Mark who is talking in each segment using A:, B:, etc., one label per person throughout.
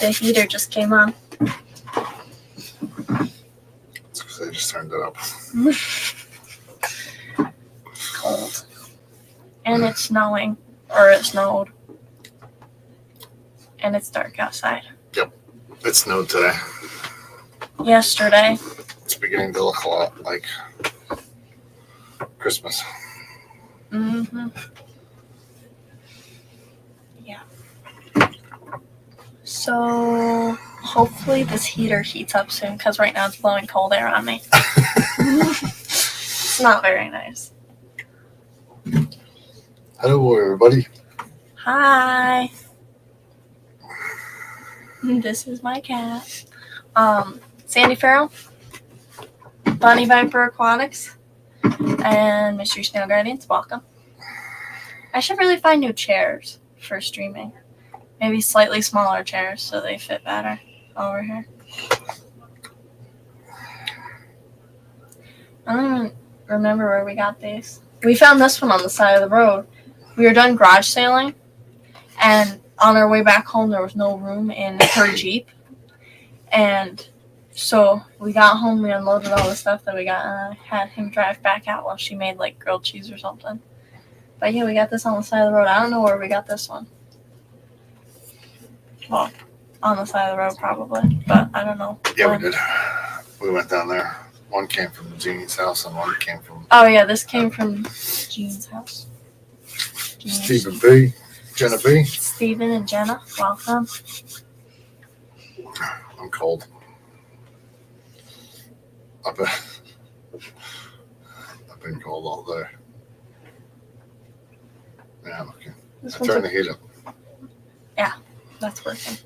A: The heater just came on.
B: It's because I just turned it up.
A: It's cold. And it's snowing. Or it snowed. And it's dark outside.
B: Yep. It snowed today.
A: Yesterday.
B: It's beginning to look a lot like Christmas.
A: Mm-hmm. Yeah. So hopefully this heater heats up soon because right now it's blowing cold air on me. It's not very nice.
B: Hello, everybody.
A: Hi. This is my cat. Sandy Farrell, Bonnie Viper Aquatics, and Mystery Snail Guardians. Welcome. I should really find new chairs for streaming. Maybe slightly smaller chairs so they fit better over here. I don't even remember where we got these. We found this one on the side of the road. We were done garage sailing, and on our way back home, there was no room in her Jeep. And so we got home, we unloaded all the stuff that we got, and I had him drive back out while she made, like, grilled cheese or something. But yeah, we got this on the side of the road. I don't know where we got this one. Well, on the side of the road, probably, but I don't know.
B: Yeah, we did. We went down there. One came from Jeannie's house, and one came from...
A: Oh, yeah, this came from Jean's house.
B: Stephen B. Jenna B.
A: Stephen and Jenna, welcome.
B: I'm cold. I've been cold all day. Yeah, okay. I turned the heat up.
A: Yeah, that's working.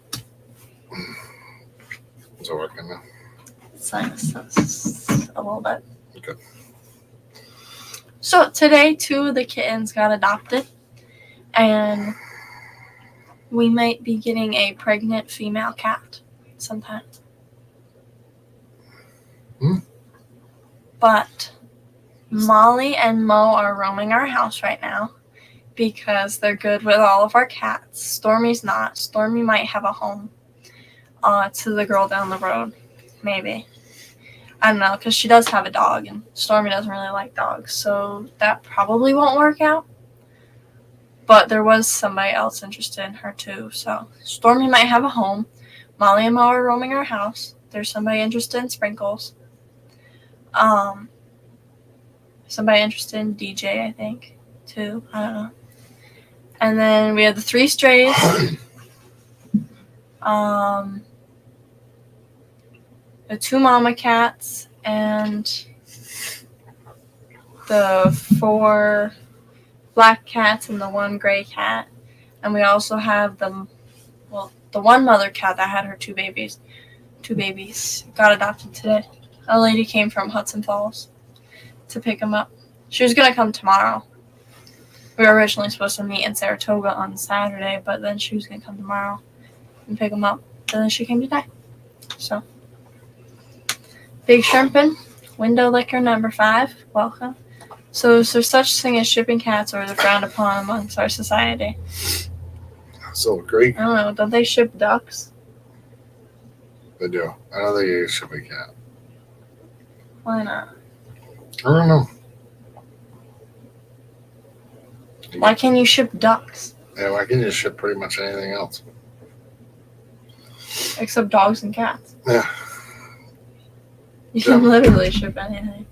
B: Is it working now?
A: Sinus a little bit.
B: Okay.
A: So today, 2 of the kittens got adopted, and we might be getting a pregnant female cat sometime. But Molly and Mo are roaming our house right now because they're good with all of our cats. Stormy's not. Stormy might have a home to the girl down the road, maybe. I don't know, because she does have a dog, and Stormy doesn't really like dogs, so that probably won't work out. But there was somebody else interested in her, too, so Stormy might have a home. Molly and Mo are roaming our house. There's somebody interested in Sprinkles. Somebody interested in DJ, I think, too. I don't know. And then we have the 3 strays. The 2 mama cats and the 4 black cats and the 1 gray cat. And we also have the 1 mother cat that had her 2 babies. 2 babies got adopted today. A lady came from Hudson Falls to pick them up. She was going to come tomorrow. We were originally supposed to meet in Saratoga on Saturday, but then she was going to come tomorrow and pick them up. And then she came today. So, Big Shrimpin', Window Licker number 5, welcome. So is there such thing as shipping cats, or is it frowned upon amongst our society?
B: So great.
A: I don't know. Don't they ship ducks?
B: They do. I know they use shipping cat.
A: Why not?
B: I don't know.
A: Why can't you ship ducks?
B: Yeah, why can't you ship pretty much anything else?
A: Except dogs and cats.
B: Yeah.
A: You can literally ship anything.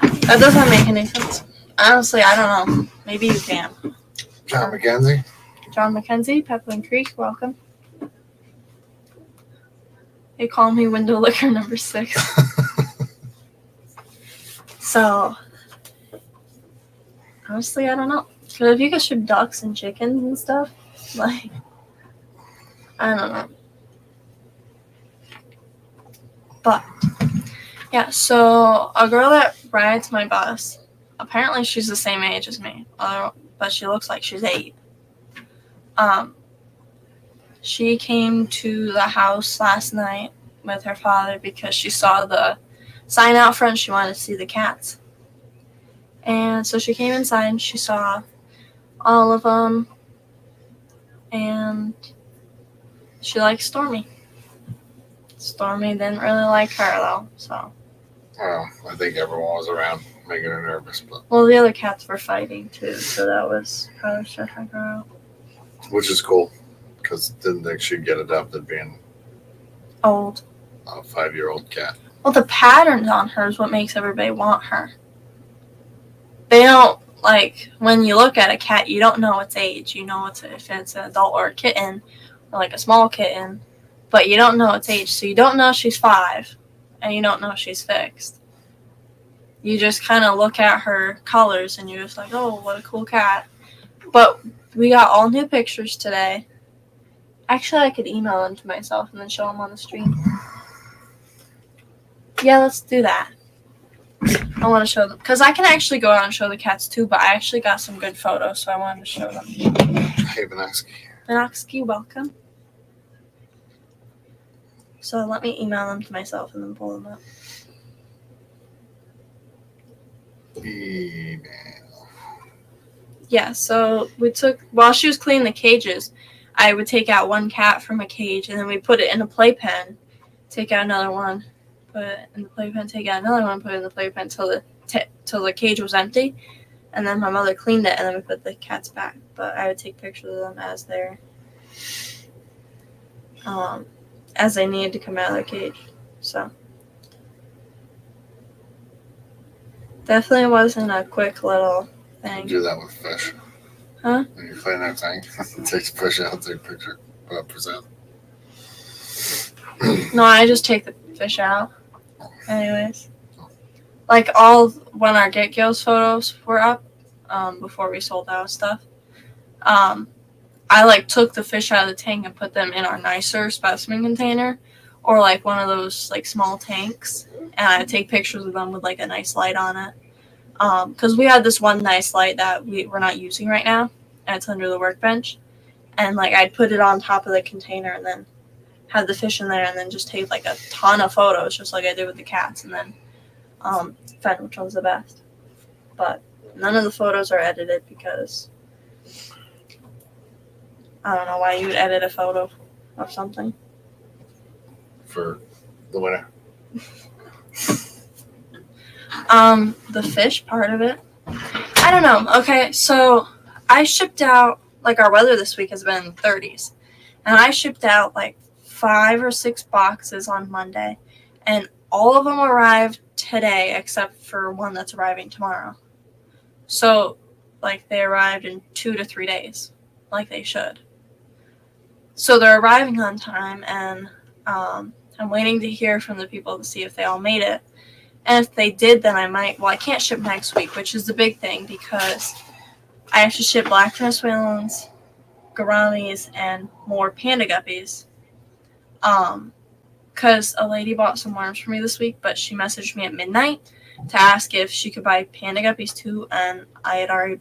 A: That doesn't make any sense. Honestly, I don't know. Maybe you can.
B: John McKenzie.
A: John McKenzie, Pepperland Creek, welcome. They call me Window Licker number 6. So, honestly, I don't know. Because if you could ship ducks and chickens and stuff, like, I don't know. But, yeah, so a girl that rides my bus, apparently she's the same age as me, but she looks like she's 8. She came to the house last night with her father because she saw the sign out front. She wanted to see the cats. And so she came inside and she saw all of them. And She likes Stormy. Stormy didn't really like her though, so.
B: Well, I think everyone was around making her nervous, but
A: Well, the other cats were fighting too, so that was probably stressing her out.
B: which is cool because didn't think she'd get adopted being
A: Old.
B: a 5-year-old cat.
A: Well, the patterns on her is what makes everybody want her. They don't, like, when you look at a cat, you don't know its age. You know if it's an adult or a kitten, or like a small kitten, but you don't know its age. So you don't know she's 5, and you don't know she's fixed. You just kind of look at her colors, and you're just like, oh, what a cool cat. But we got all new pictures today. Actually, I could email them to myself and then show them on the stream. Yeah, let's do that. I want to show them. Because I can actually go out and show the cats too, but I actually got some good photos, so I wanted to show them.
B: Hey, Vinoxky.
A: Vinoxky, welcome. So let me email them to myself and then pull them up.
B: Email.
A: Yeah, so while she was cleaning the cages, I would take out one cat from a cage, and then we put it in a playpen, take out another one, put it in the playpen, take out another one, put it in the playpen till the cage was empty, and then my mother cleaned it, and then we put the cats back. But I would take pictures of them as they needed to come out of their cage. So definitely wasn't a quick little thing.
B: Do that with fish.
A: Huh?
B: When you clean that tank, take a fish out, take a picture, put up present.
A: No, I just take the fish out. Anyways. Like when our Get Gills photos were up, before we sold out stuff, I like took the fish out of the tank and put them in our nicer specimen container, or like one of those like small tanks, and I take pictures of them with like a nice light on it. Because we had this one nice light that we're not using right now, and it's under the workbench, and like I'd put it on top of the container and then have the fish in there, and then just take like a ton of photos, just like I did with the cats, and then find which one's the best. But none of the photos are edited because I don't know why you would edit a photo of something.
B: For the winner.
A: The fish part of it. I don't know. Okay, so I shipped out, like our weather this week has been 30s. And I shipped out like 5 or 6 boxes on Monday. And all of them arrived today except for one that's arriving tomorrow. So, like, they arrived in 2 to 3 days, like they should. So they're arriving on time, and I'm waiting to hear from the people to see if they all made it. And if they did, then I can't ship next week, which is the big thing, because I have to ship black Venezuelans, gouramis, and more panda guppies. Because a lady bought some worms for me this week, but she messaged me at midnight to ask if she could buy panda guppies too, and I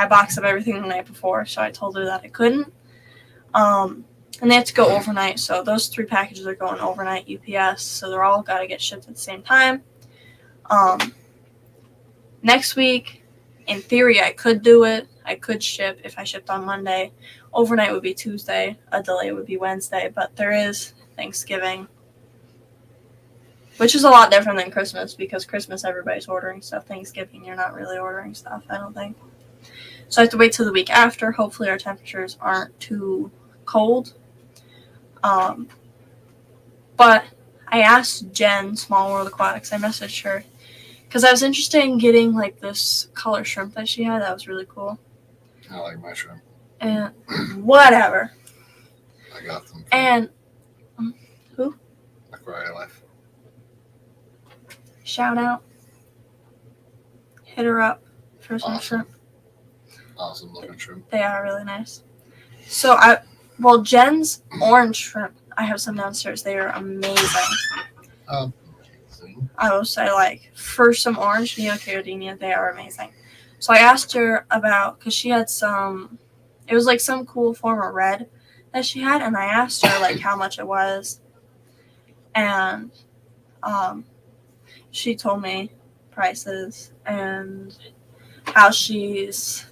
A: boxed up everything the night before, so I told her that I couldn't. And they have to go overnight, so those 3 packages are going overnight UPS, so they're all got to get shipped at the same time. Next week, in theory, I could do it. I could ship if I shipped on Monday. Overnight would be Tuesday. A delay would be Wednesday, but there is Thanksgiving, which is a lot different than Christmas, because Christmas everybody's ordering stuff. Thanksgiving, you're not really ordering stuff, I don't think. So I have to wait till the week after. Hopefully our temperatures aren't too cold. But I asked Jen, Small World Aquatics, I messaged her, because I was interested in getting like this color shrimp that she had. That was really cool.
B: I like my shrimp.
A: And whatever.
B: I got them.
A: And who?
B: Aquaria Life.
A: Shout out. Hit her up for some shrimp.
B: Awesome looking shrimp.
A: They are really nice. So Jen's orange shrimp, I have some downstairs. They are amazing. I will say, like, for some orange Neocaridina, they are amazing. So I asked her about, because she had it was like some cool form of red that she had, and I asked her, like, how much it was. And she told me prices and how she's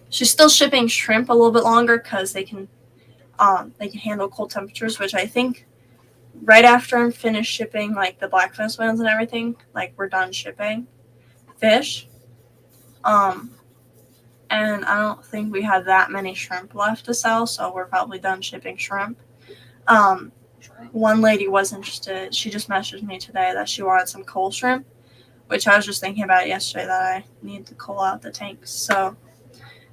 A: still shipping shrimp a little bit longer, because they can They can handle cold temperatures, which I think right after I'm finished shipping like the Blackfin ones and everything, like we're done shipping fish. And I don't think we have that many shrimp left to sell, so we're probably done shipping shrimp. One lady was interested. She just messaged me today that she wanted some coal shrimp, which I was just thinking about yesterday that I need to coal out the tanks. So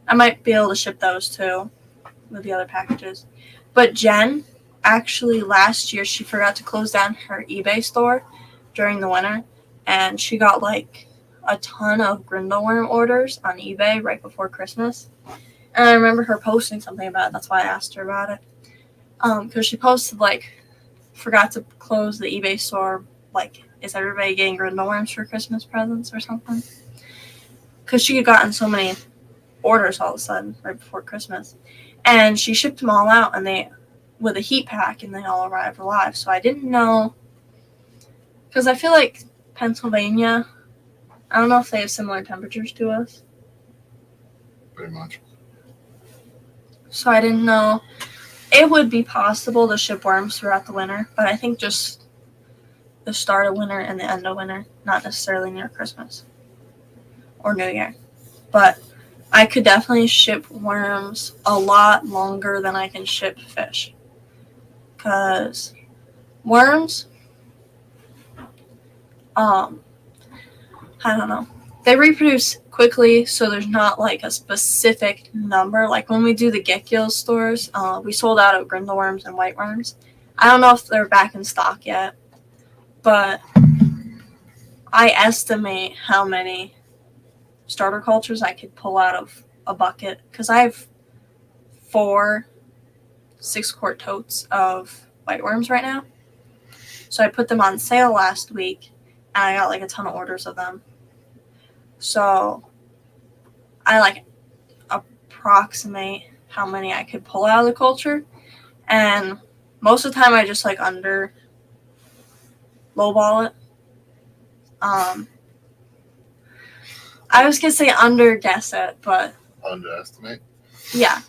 A: I might be able to ship those too with the other packages. But Jen, actually last year, she forgot to close down her eBay store during the winter, and she got like a ton of Grindelworm orders on eBay right before Christmas. And I remember her posting something about it. That's why I asked her about it. Because she posted like, forgot to close the eBay store. Like, is everybody getting Grindelworms for Christmas presents or something? Because she had gotten so many orders all of a sudden right before Christmas. And she shipped them all out and they with a heat pack and they all arrived alive. So I didn't know, because I feel like Pennsylvania, I don't know if they have similar temperatures to us.
B: Pretty much.
A: So I didn't know. It would be possible to ship worms throughout the winter, but I think just the start of winter and the end of winter, not necessarily near Christmas or New Year. But I could definitely ship worms a lot longer than I can ship fish. Because worms, I don't know. They reproduce quickly, so there's not like a specific number. Like when we do the Get Gills stores, we sold out of Grindelworms and white worms. I don't know if they're back in stock yet, but I estimate how many starter cultures I could pull out of a bucket, because I have 4 6-quart totes of white worms right now. So I put them on sale last week, and I got like a ton of orders of them. So I like approximate how many I could pull out of the culture, and most of the time I just like under lowball it. I was gonna say under guess it, but
B: Underestimate?
A: yeah.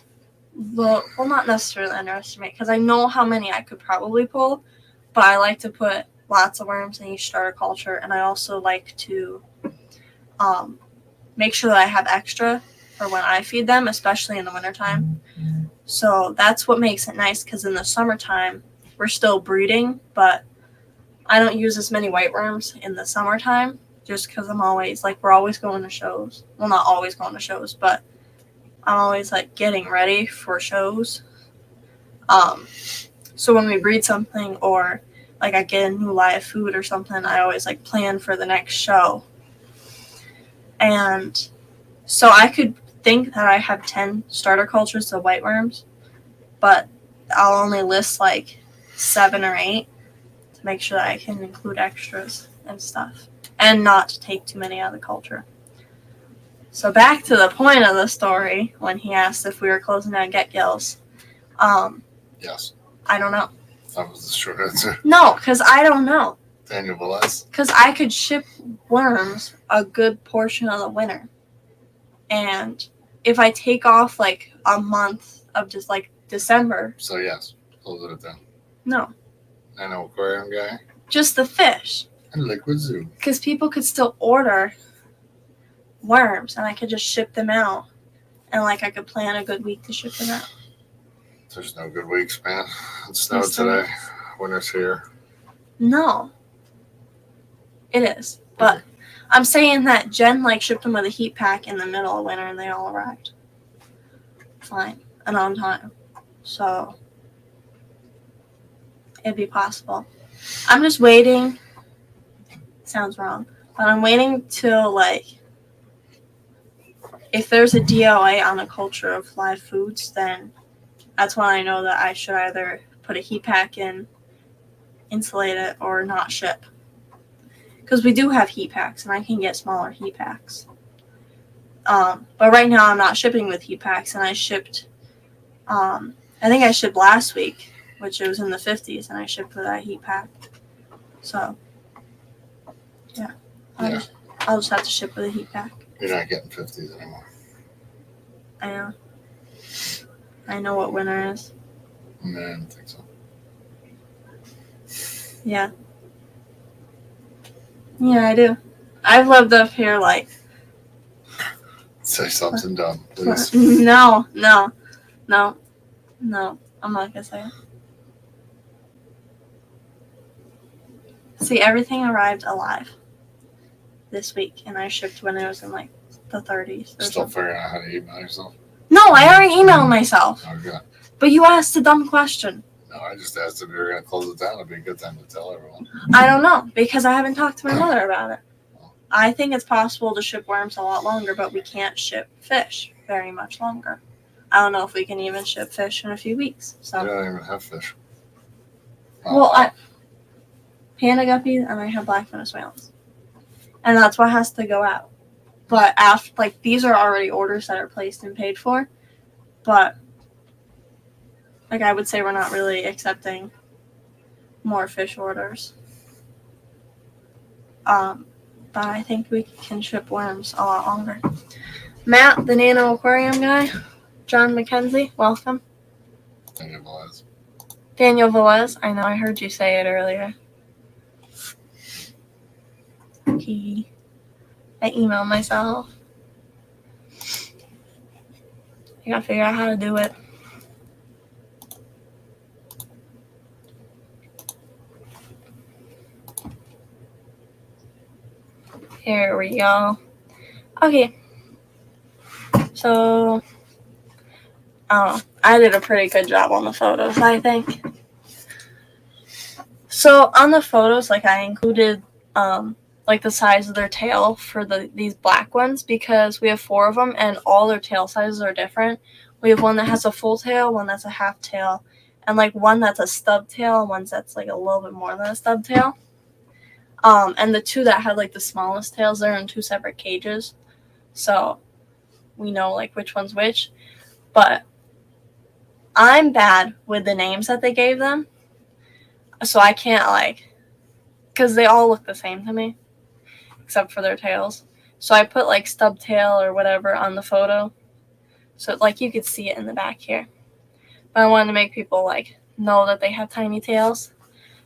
A: Well, not necessarily underestimate, because I know how many I could probably pull, but I like to put lots of worms in each starter culture, and I also like to make sure that I have extra for when I feed them, especially in the wintertime. So that's what makes it nice, because in the summertime, we're still breeding, but I don't use as many white worms in the summertime, just because I'm always, like, we're always going to shows. Well, not always going to shows, but I'm always, like, getting ready for shows. So when we breed something or, like, I get a new live food or something, I always, like, plan for the next show. And so I could think that I have 10 starter cultures of white worms, but I'll only list, like, 7 or 8 to make sure that I can include extras and stuff and not take too many out of the culture. So back to the point of the story when he asked if we were closing down Get Gills.
B: Yes.
A: I don't know.
B: That was the short answer.
A: No, because I don't know.
B: Daniel Velez.
A: Because I could ship worms a good portion of the winter. And if I take off like a month of just like December.
B: So yes, close it down.
A: No.
B: Nano aquarium guy.
A: Just the fish.
B: And liquid zoo.
A: Because people could still order worms and I could just ship them out. And like I could plan a good week to ship them out.
B: There's no good weeks, man. It snowed today. Winter's here.
A: No. It is. But I'm saying that Jen like shipped them with a heat pack in the middle of winter and they all arrived. Fine. And on time. So it'd be possible. I'm just waiting. Sounds wrong. But I'm waiting till like if there's a DOA on the culture of live foods, then that's when I know that I should either put a heat pack in, insulate it, or not ship. Because we do have heat packs, and I can get smaller heat packs. But right now I'm not shipping with heat packs, and I shipped, I think I shipped last week, which it was in the 50s, and I shipped with that heat pack. So, yeah. I'll just have to ship with a heat pack.
B: You're not getting 50s anymore.
A: I know. I know what winter is.
B: No, I don't think so.
A: Yeah. Yeah, I do. I've lived up here like.
B: Say something dumb, please.
A: No. I'm not gonna say it. See, everything arrived alive this week, and I shipped when it was in like the 30s.
B: Still figuring out how to email yourself?
A: No, I already emailed myself.
B: Oh, good.
A: But you asked a dumb question.
B: No, I just asked if you were going to close it down. It'd be a good time to tell everyone.
A: I don't know, because I haven't talked to my mother about it. I think it's possible to ship worms a lot longer, but we can't ship fish very much longer. I don't know if we can even ship fish in a few weeks. So.
B: You don't even have fish.
A: Well, I panda guppies and I have black Venezuelans, and that's what has to go out. But after, like, these are already orders that are placed and paid for, but like I would say we're not really accepting more fish orders. But I think we can ship worms a lot longer. Matt, the Nano Aquarium guy, John McKenzie, welcome. Daniel Velez. I know, I heard you say it earlier. I emailed myself. I gotta figure out how to do it. Here we go. Okay. So, I did a pretty good job on the photos, I think. So, on the photos, like, I included, like, the size of their tail for these black ones, because we have 4 of them, and all their tail sizes are different. We have one that has a full tail, one that's a half tail, and, like, one that's a stub tail, and one that's, like, a little bit more than a stub tail. And the 2 that had, like, the smallest tails, they're in 2 separate cages. So we know, like, which one's which. But I'm bad with the names that they gave them. So I can't, like, because they all look the same to me, except for their tails. So I put, like, stub tail or whatever on the photo. So, like, you could see it in the back here. But I wanted to make people, like, know that they have tiny tails.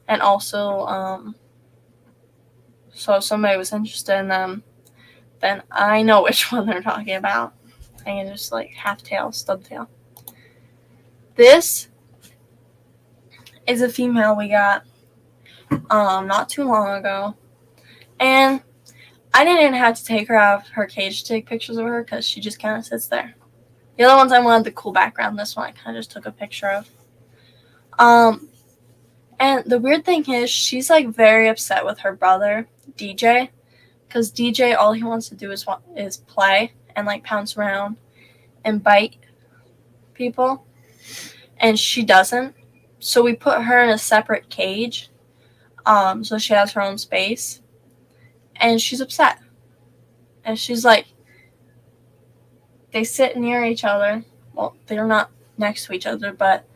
A: And also, so if somebody was interested in them, then I know which one they're talking about. I can just, like, half tail, stub tail. This is a female we got not too long ago. And I didn't have to take her out of her cage to take pictures of her because she just kind of sits there. The other ones I wanted the cool background. This one I kind of just took a picture of. And the weird thing is she's, like, very upset with her brother, DJ. Because DJ, all he wants to do is play and, like, pounce around and bite people. And she doesn't. So we put her in a separate cage. So she has her own space. And she's upset. And she's like, they sit near each other. Well, they're not next to each other, but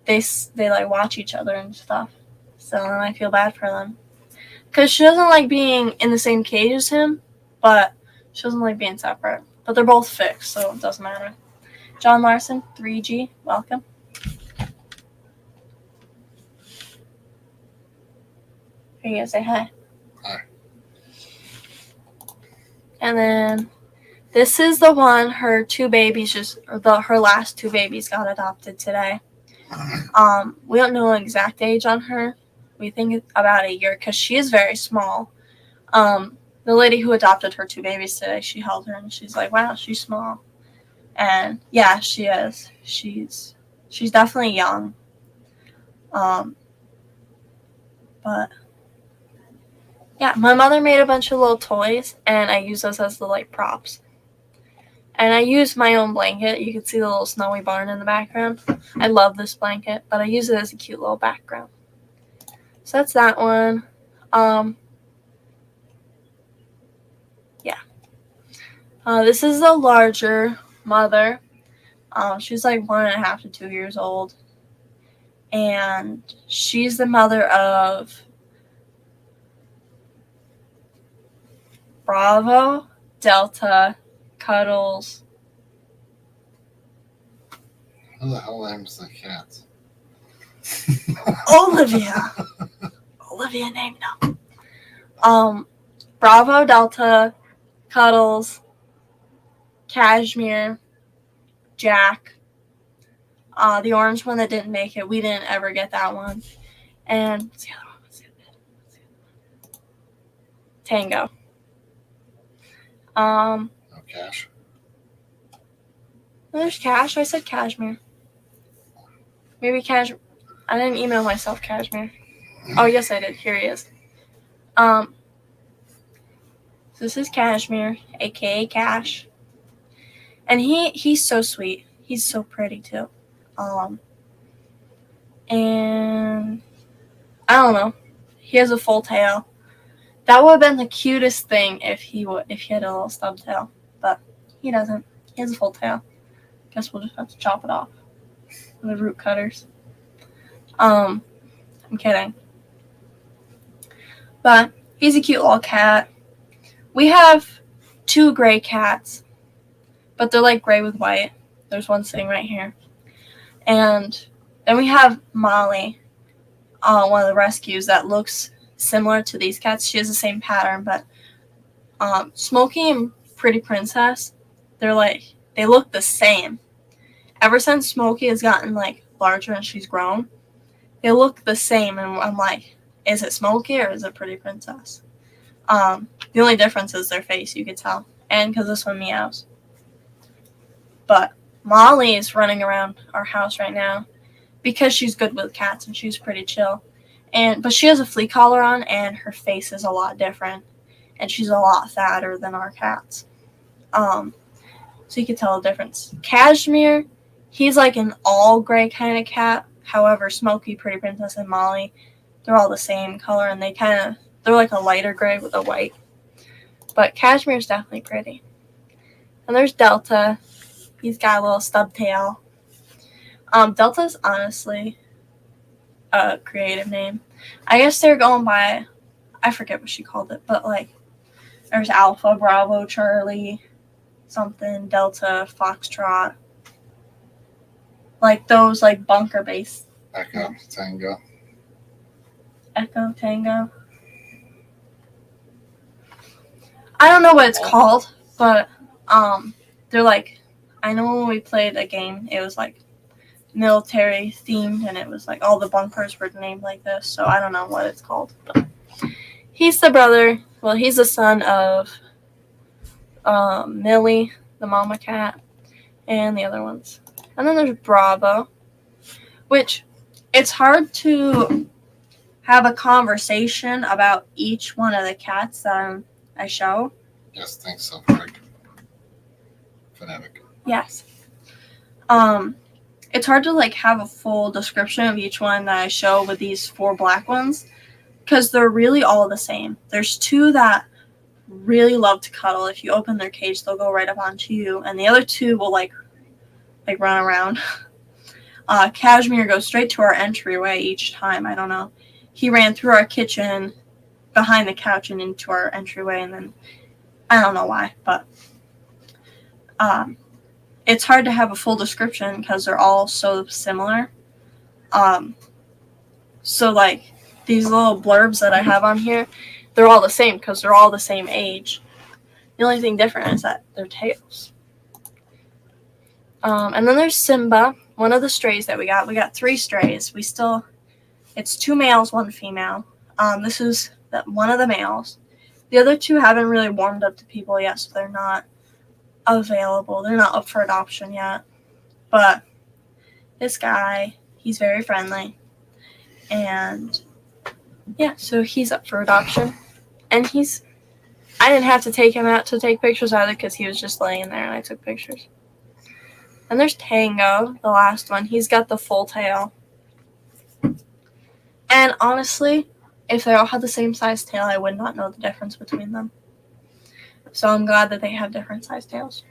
A: they like watch each other and stuff. So then I feel bad for them. Because she doesn't like being in the same cage as him, but she doesn't like being separate. But they're both fixed, so it doesn't matter. John Larson, 3G, welcome. Are you gonna say hi?
B: Hi.
A: And then this is the one her 2 babies her last 2 babies got adopted today. We don't know an exact age on her. We think about a year because she is very small. The lady who adopted her 2 babies today, she held her and she's like, wow, she's small. And yeah, she is. She's definitely young. But yeah, my mother made a bunch of little toys and I use those as the, like, props. And I use my own blanket. You can see the little snowy barn in the background. I love this blanket, but I use it as a cute little background. So that's that one. Yeah. This is the larger mother. She's like 1.5 to 2 years old. And she's the mother of Bravo, Delta, Cuddles.
B: Who the hell names the cats?
A: Olivia. Olivia name, no. Bravo, Delta, Cuddles, Cashmere, Jack. The orange one that didn't make it. We didn't ever get that one. And what's the other one? Tango.
B: No Cash.
A: There's Cash. I said Cashmere. Maybe Cash. I didn't email myself Cashmere. Oh, yes, I did. Here he is. So this is Cashmere, aka Cash. And he's so sweet. He's so pretty too. And I don't know. He has a full tail. That would have been the cutest thing if he had a little stub tail, but he doesn't. He has a full tail. Guess we'll just have to chop it off with the root cutters. I'm kidding. But he's a cute little cat. We have 2 gray cats, but they're like gray with white. There's one sitting right here. And then we have Molly, one of the rescues that looks similar to these cats. She has the same pattern, but Smokey and Pretty Princess, they look the same. Ever since Smokey has gotten like larger and she's grown, they look the same, and I'm like, is it Smokey or is it Pretty Princess? The only difference is their face, you could tell, and because this one meows. But Molly is running around our house right now because she's good with cats and she's pretty chill. But she has a flea collar on, and her face is a lot different, and she's a lot fatter than our cats. So you can tell the difference. Cashmere, he's like an all gray kind of cat. However, Smokey, Pretty Princess, and Molly, they're all the same color, and they're like a lighter gray with a white. But Cashmere's definitely pretty. And there's Delta. He's got a little stub tail. Delta's honestly a creative name. I guess they're going by, I forget what she called it, but like there's Alpha, Bravo, Charlie, something, Delta, Foxtrot. Like those like bunker base.
B: Echo, Tango.
A: Echo, Tango. I don't know what it's called, but they're like, I know when we played a game, it was like military themed, and it was like all the bunkers were named like this, so I don't know what it's called. But he's the brother. Well, he's the son of Millie, the mama cat, and the other ones. And then there's Bravo, which it's hard to have a conversation about each one of the cats that I show.
B: Yes, thanks so, Frank. Phonetic.
A: Yes. It's hard to like have a full description of each one that I show with these 4 black ones because they're really all the same. There's 2 that really love to cuddle. If you open their cage, they'll go right up onto you, and the other 2 will like run around. Cashmere goes straight to our entryway each time. I don't know. He ran through our kitchen, behind the couch, and into our entryway, and then I don't know why, but it's hard to have a full description because they're all so similar. So like these little blurbs that I have on here, they're all the same because they're all the same age. The only thing different is that their tails. And then there's Simba, one of the strays that we got. We got 3 strays. It's 2 males, 1 female. This is one of the males. The other 2 haven't really warmed up to people yet, so they're not available. They're not up for adoption yet. But this guy, he's very friendly. And yeah, so he's up for adoption. And I didn't have to take him out to take pictures either because he was just laying there and I took pictures. And there's Tango, the last one. He's got the full tail. And honestly, if they all had the same size tail, I would not know the difference between them. So I'm glad that they have different size tails.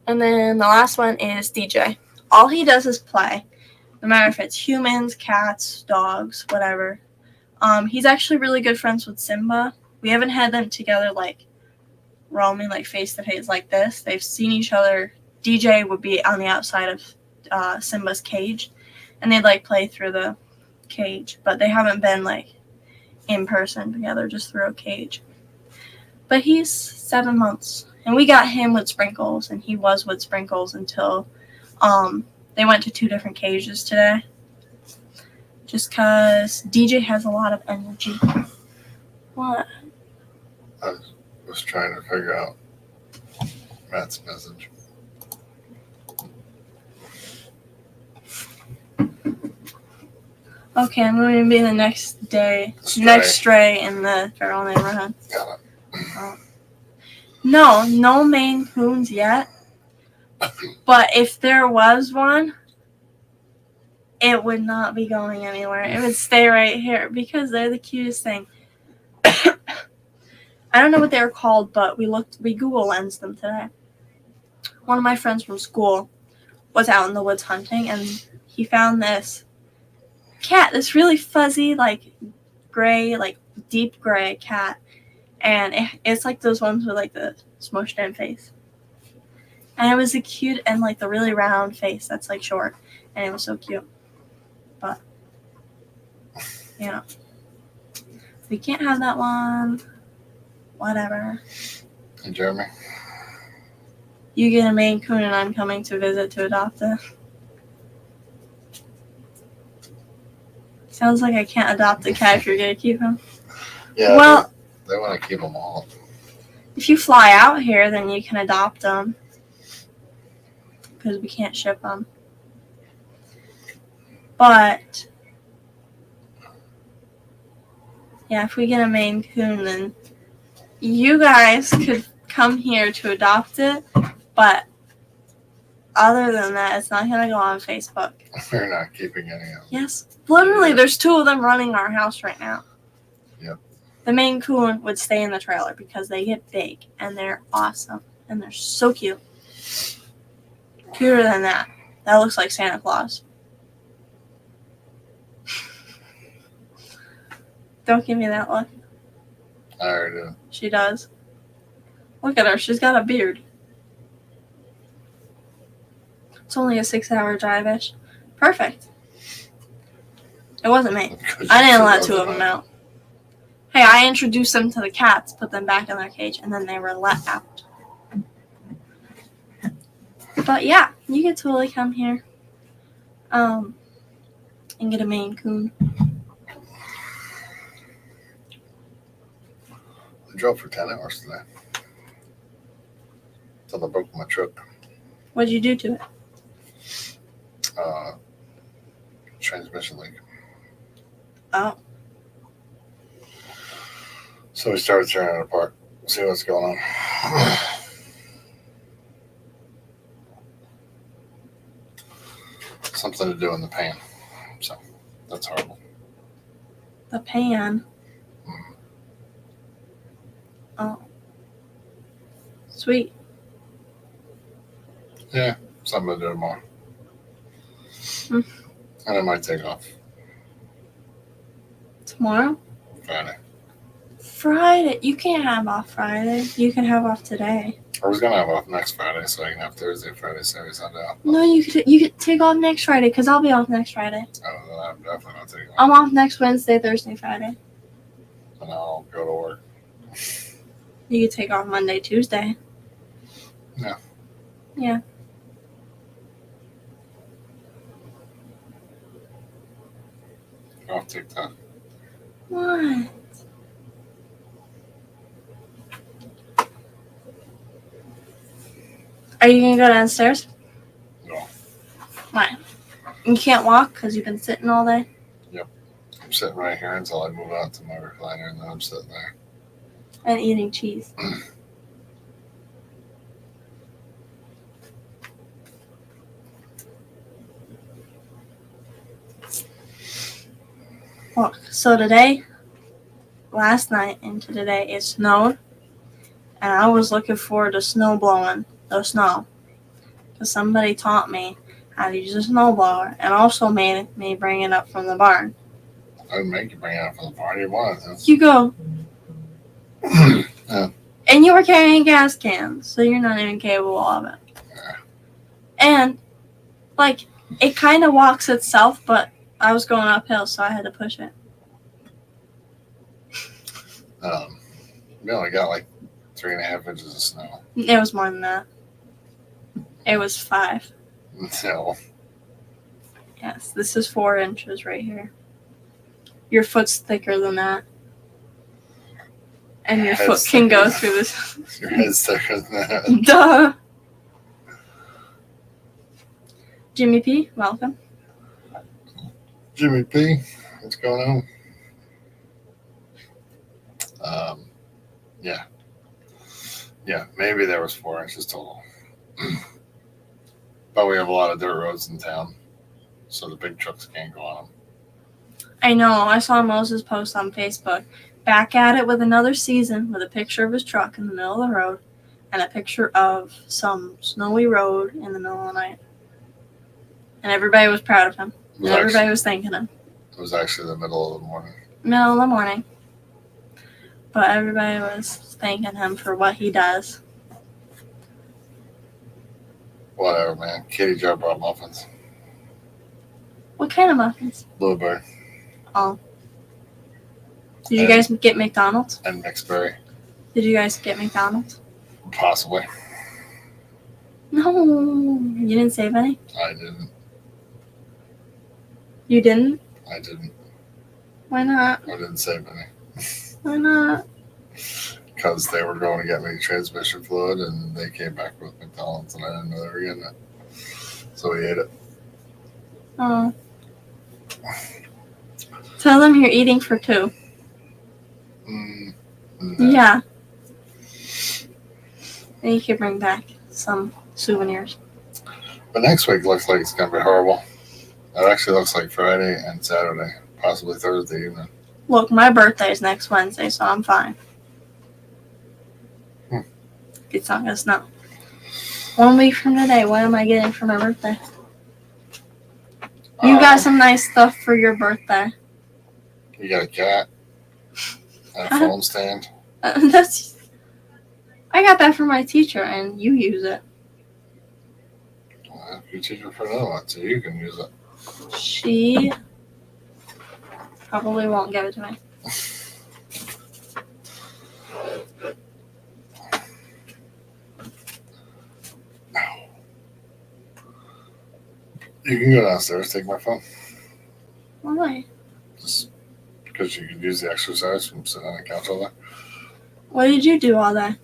A: And then the last one is DJ. All he does is play. No matter if it's humans, cats, dogs, whatever. He's actually really good friends with Simba. We haven't had them together like roaming like face to face like this. They've seen each other. DJ would be on the outside of Simba's cage, and they'd like play through the cage, but they haven't been like in person together, just through a cage. But he's 7 months, and we got him with Sprinkles, and he was with Sprinkles until they went to 2 different cages today. Just because DJ has a lot of energy. What?
B: I was trying to figure out Matt's message.
A: Okay, I'm going to be the next stray in the feral neighborhood.
B: Got it.
A: No Maine Coons yet. But if there was one, it would not be going anywhere. It would stay right here because they're the cutest thing. I don't know what they're called, but we Google lensed them today. One of my friends from school was out in the woods hunting, and he found this cat, this really fuzzy, like gray, like deep gray cat, and it's like those ones with like the smushed in face. And it was a cute and like the really round face that's like short, and it was so cute. But we can't have that one. Whatever.
B: And Jeremy?
A: You get a Maine Coon and I'm coming to visit to adopt it. Sounds like I can't adopt a cat if you're going to keep him.
B: Yeah,
A: well,
B: they want to keep them all.
A: If you fly out here, then you can adopt them. Because we can't ship them. But, yeah, if we get a Maine Coon, then you guys could come here to adopt it. But other than that, it's not going to go on Facebook.
B: We're not keeping any of them.
A: Yes. Literally, there's 2 of them running our house right now.
B: Yep.
A: The Maine Coon would stay in the trailer because they get big and they're awesome and they're so cute. Cuter than that. That looks like Santa Claus. Don't give me that look.
B: I already do.
A: She does. Look at her. She's got a beard. It's only a 6-hour drive-ish. Perfect. It wasn't me. I didn't let 2 of them out. Hey, I introduced them to the cats, put them back in their cage, and then they were let out. But yeah, you can totally come here and get a Maine Coon.
B: I drove for 10 hours today. Until I broke my truck.
A: What'd you do to it?
B: Transmission leak.
A: Oh.
B: So we started tearing it apart. See what's going on. Something to do in the pan. So that's horrible.
A: The pan. Oh. Sweet.
B: Yeah, something to do tomorrow.
A: Hmm.
B: And I might take off
A: Tomorrow?
B: Friday.
A: You can't have off Friday. You can have off today.
B: I was gonna have off next Friday, so I can have Thursday, Friday, Saturday, Sunday off.
A: No, you could take off next Friday because I'll be off next Friday.
B: Oh, then I'm definitely not taking off.
A: I'm off next Wednesday, Thursday, Friday.
B: And I'll go to work.
A: You could take off Monday, Tuesday.
B: No.
A: Yeah.
B: Off TikTok.
A: What? Are you gonna go downstairs?
B: No.
A: Why? You can't walk because you've been sitting all day?
B: I'm sitting right here until I move out to my recliner, and then I'm sitting there.
A: And eating cheese. Look, so last night into today, it snowed. And I was looking forward to snow blowing the snow. Because somebody taught me how to use a snowblower and also made me bring it up from the barn.
B: I didn't make you bring it up from the party. You wanted
A: You go.
B: Yeah.
A: And you were carrying gas cans, so you're not even capable of it.
B: Yeah.
A: And, like, It kind of walks itself, but I was going uphill, so I had to push it.
B: We only got like 3.5 inches of snow.
A: It was more than that. It was 5.
B: No.
A: Yes, this is 4 inches right here. Your foot's thicker than that. And your foot
B: Head's
A: can go
B: thicker.
A: through this.
B: Your head's thicker than that.
A: Duh. Jimmy P, welcome.
B: Jimmy P, what's going on? Yeah. Yeah, maybe there was 4 inches total. But we have a lot of dirt roads in town, so the big trucks can't go on them.
A: I know, I saw Moses post on Facebook. Back at it with another season with a picture of his truck in the middle of the road and a picture of some snowy road in the middle of the night. And everybody was proud of him. And everybody was thanking him.
B: It was actually the middle of the morning.
A: Middle of the morning. But everybody was thanking him for what he does.
B: Whatever, man. Katie Jo brought muffins.
A: What kind of muffins?
B: Blueberry
A: Oh. Did you guys get McDonald's?
B: and mixed berry.
A: Did you guys get McDonald's?
B: Possibly.
A: No. You didn't save any?
B: I didn't.
A: You didn't?
B: I didn't.
A: Why not?
B: I didn't save any.
A: Why not?
B: Because they were going to get me transmission fluid and they came back with McDonald's and I didn't know they were getting it. So we ate it.
A: Oh. Tell them you're eating for 2.
B: No.
A: Yeah. And you can bring back some souvenirs.
B: But next week looks like it's going to be horrible. It actually looks like Friday and Saturday, possibly Thursday evening.
A: Look, my birthday's next Wednesday, so I'm fine. It's not gonna snow. 1 week from today, what am I getting for my birthday? You got some nice stuff for your birthday.
B: You got a cat and a phone stand.
A: That's. I got that from my teacher, and you use it.
B: Well, your teacher for another one, so you can use it.
A: She probably won't give it to me.
B: You can go downstairs, take my phone.
A: Why?
B: Just because you can use the exercise from sitting on the couch all day.
A: What did you do all day?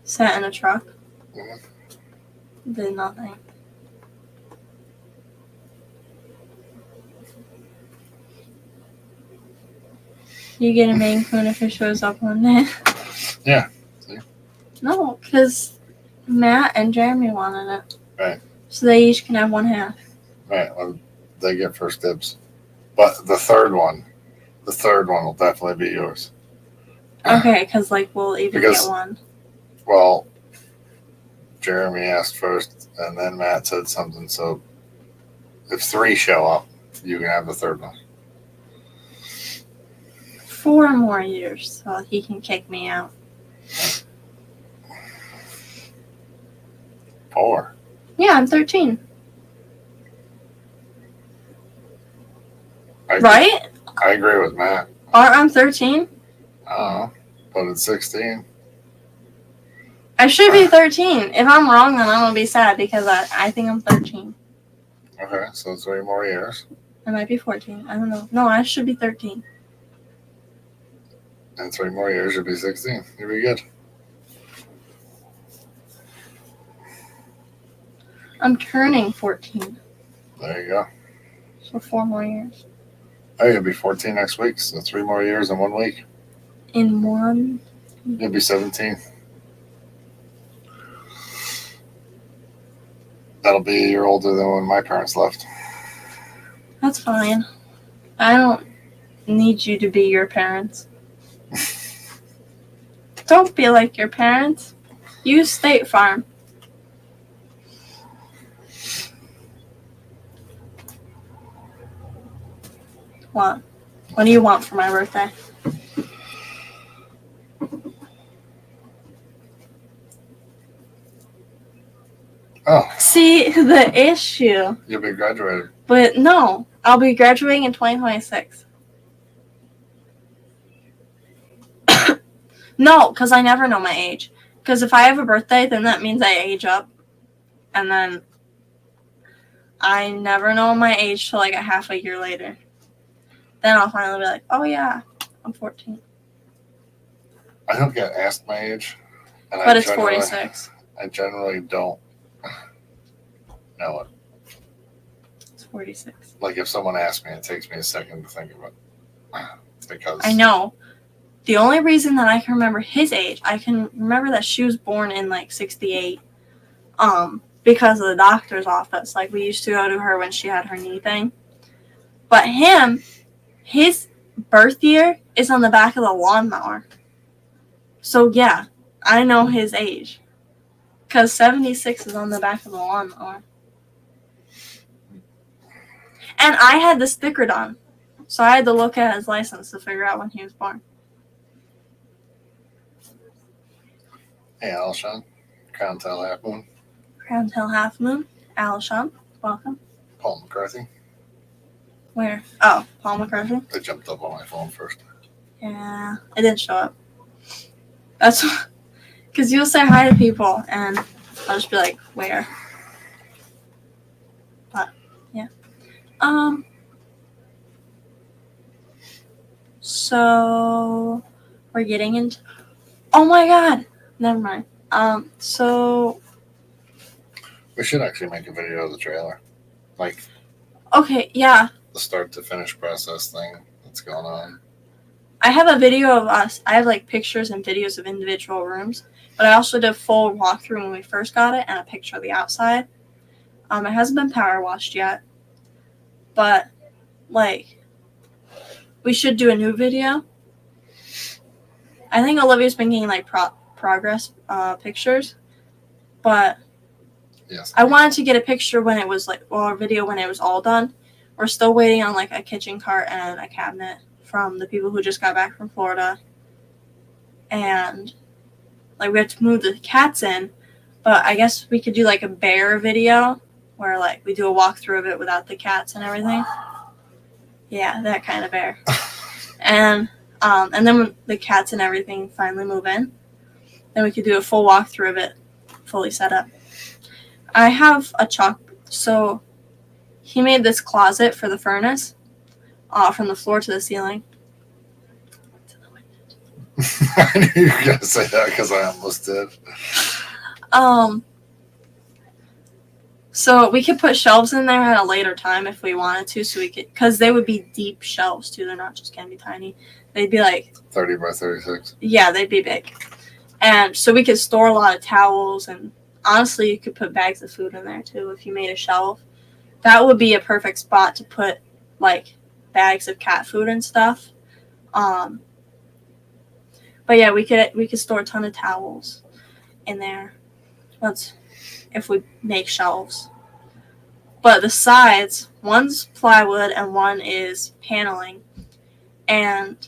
A: Sat in a truck?
B: Mm-hmm.
A: Did nothing. You get a Maine Coon if it shows up one day.
B: Yeah. See?
A: No, because Matt and Jeremy wanted it.
B: Right.
A: So they each can have 1/2.
B: Right. Well, they get first dibs. But the third one will definitely be yours.
A: Okay, because like we'll even
B: Because-
A: get one.
B: Well, Jeremy asked first, and then Matt said something. So if 3 show up, you can have the third one.
A: 4 more years, so he can kick me out.
B: 4.
A: Yeah, I'm 13.
B: I
A: Right?
B: I agree with Matt.
A: Or I'm 13?
B: But it's 16.
A: I should be 13. If I'm wrong, then I'm going to be sad because I think I'm 13.
B: Okay, so 3 more years.
A: I might be 14. I don't know. No, I should be 13.
B: And 3 more years, you'll be 16. You'll be good.
A: I'm turning 14.
B: There you go.
A: So 4 more years.
B: Oh, you'll be 14 next week. So 3 more years in 1 week.
A: In 1.
B: You'll be 17. That'll be a year older than when my parents left.
A: That's fine. I don't need you to be your parents. Don't be like your parents. Use State Farm. What? What do you want for my birthday?
B: Oh,
A: See, the issue.
B: You'll be graduated.
A: But no, I'll be graduating in 2026. No, because I never know my age. Because if I have a birthday, then that means I age up. And then I never know my age till like a half a year later. Then I'll finally be like, oh yeah, I'm 14.
B: I don't get asked my age. And
A: But it's 46.
B: I generally don't know it.
A: It's 46.
B: Like if someone asks me, it takes me a second to think of it. Because
A: I know. The only reason that I can remember his age, I can remember that she was born in like 68. Because of the doctor's office. Like we used to go to her when she had her knee thing. But his birth year is on the back of the lawnmower. So yeah, I know his age. Because 76 is on the back of the lawnmower. And I had the sticker done. So I had to look at his license to figure out when he was born.
B: Hey, Alshon. Crown Tell Half Moon.
A: Crown Hill Half Moon. Alshon. Welcome.
B: Paul McCarthy.
A: Where? Oh, Paul McCarthy.
B: I jumped up on my phone first.
A: Yeah, it didn't show up. That's because you'll say hi to people and I'll just be like, where? But yeah. So we're getting into. Oh my God! Never mind. So
B: We should actually make a video of the trailer. Like
A: okay, yeah.
B: the start to finish process thing that's going on.
A: I have a video of us. I have like pictures and videos of individual rooms, but I also did a full walkthrough when we first got it and a picture of the outside. It hasn't been power washed yet, but like we should do a new video. I think Olivia's been getting like progress pictures, but
B: Yes.
A: I wanted to get a picture when it was like, or a video when it was all done. We're still waiting on like a kitchen cart and a cabinet from the people who just got back from Florida. And like we have to move the cats in, but I guess we could do like a bear video where like we do a walkthrough of it without the cats and everything. Yeah, that kind of bear. And then when the cats and everything finally move in, then we could do a full walkthrough of it, fully set up. I have a so he made this closet for the furnace, from the floor to the ceiling.
B: I knew you were going to say that because I almost did.
A: So we could put shelves in there at a later time if we wanted to, so we could, because they would be deep shelves too. They're not just going to be tiny. They'd be like
B: 30 by 36.
A: Yeah, they'd be big. And so we could store a lot of towels, and honestly, you could put bags of food in there too if you made a shelf. That would be a perfect spot to put like bags of cat food and stuff. But yeah, we could store a ton of towels in there if we make shelves. But the sides, one's plywood and one is paneling. And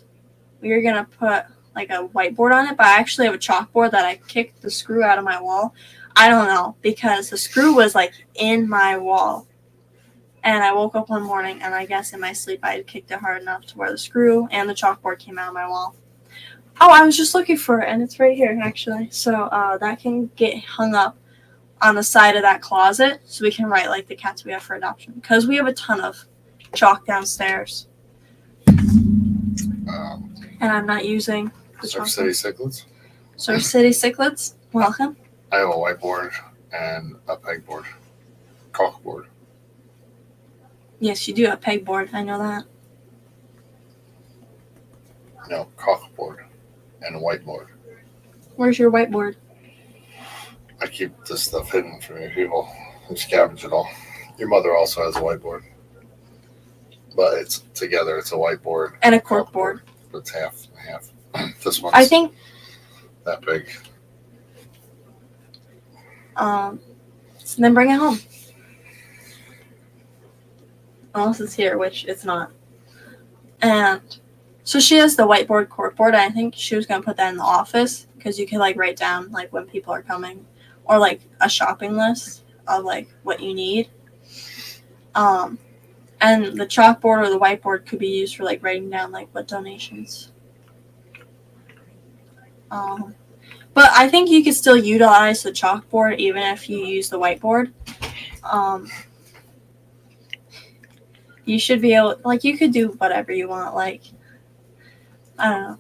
A: we're going to put like a whiteboard on it, but I actually have a chalkboard that I kicked the screw out of my wall. I don't know, because the screw was like in my wall. And I woke up one morning and I guess in my sleep I had kicked it hard enough to where the screw and the chalkboard came out of my wall. Oh, I was just looking for it and it's right here actually. So that can get hung up on the side of that closet so we can write like the cats we have for adoption. Because we have a ton of chalk downstairs. And I'm not using the
B: Surf City Cichlids.
A: Surf City Cichlids, welcome.
B: I have a whiteboard and a pegboard. Caulkboard.
A: Yes, you do have pegboard. I know that.
B: No, caulkboard and a whiteboard.
A: Where's your whiteboard?
B: I keep this stuff hidden from you people who scavenge it all. Your mother also has a whiteboard. But it's together. It's a whiteboard.
A: And a corkboard.
B: But it's half and half. This one's
A: I think
B: that big.
A: then bring it home. Unless it's here, which it's not. And so she has the whiteboard, corkboard. I think she was going to put that in the office because you can like write down like when people are coming or like a shopping list of like what you need. And the chalkboard or the whiteboard could be used for like writing down like what donations. But I think you could still utilize the chalkboard even if you use the whiteboard. You should be able, like, you could do whatever you want. Like, I don't know.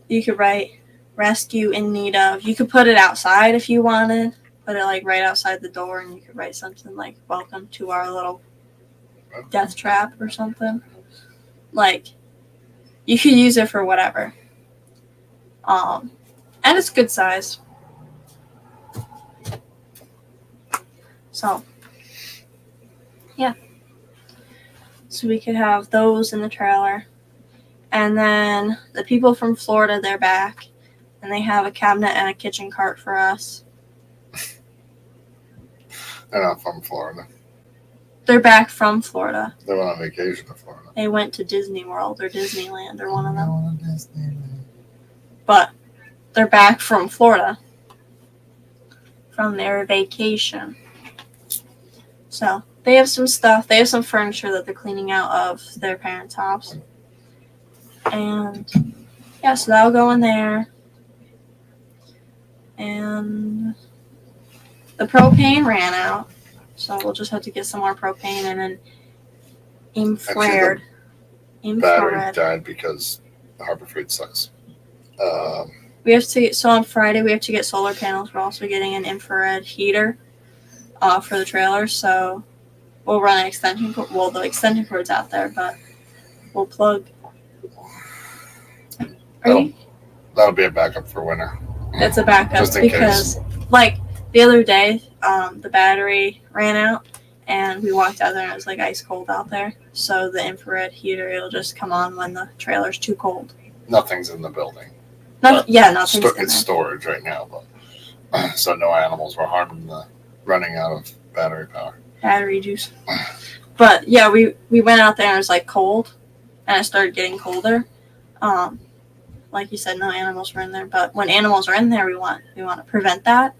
A: You could write rescue in need of. You could put it outside if you wanted. Put it like right outside the door, and you could write something like welcome to our little death trap or something. Like, you could use it for whatever. And it's good size. So, yeah. So we could have those in the trailer. And then the people from Florida, they're back. And they have a cabinet and a kitchen cart for us.
B: They're not from Florida.
A: They're back from Florida.
B: They went on vacation to Florida.
A: They went to Disney World or Disneyland or one of them. But they're back from Florida. From their vacation. So they have some stuff. They have some furniture that they're cleaning out of their parents' house. And yeah, so that'll go in there. And the propane ran out. So we'll just have to get some more propane and an infrared.
B: Battery died because Harbor Freight sucks.
A: We have to. So on Friday we have to get solar panels. We're also getting an infrared heater for the trailer. So we'll run an extension cord. Well, the extension cord's out there, but we'll plug.
B: That'll be a backup for winter.
A: It's a backup
B: Just in
A: because, like the other day, the battery ran out, and we walked out there and it was like ice cold out there. So the infrared heater, it'll just come on when the trailer's too cold.
B: Nothing's in the building.
A: Nothing's in there.
B: It's storage right now, but so no animals were harmed in the running out of battery power.
A: Battery juice. But yeah, we went out there and it was like cold, and it started getting colder. Like you said, no animals were in there, but when animals are in there, we want to prevent that,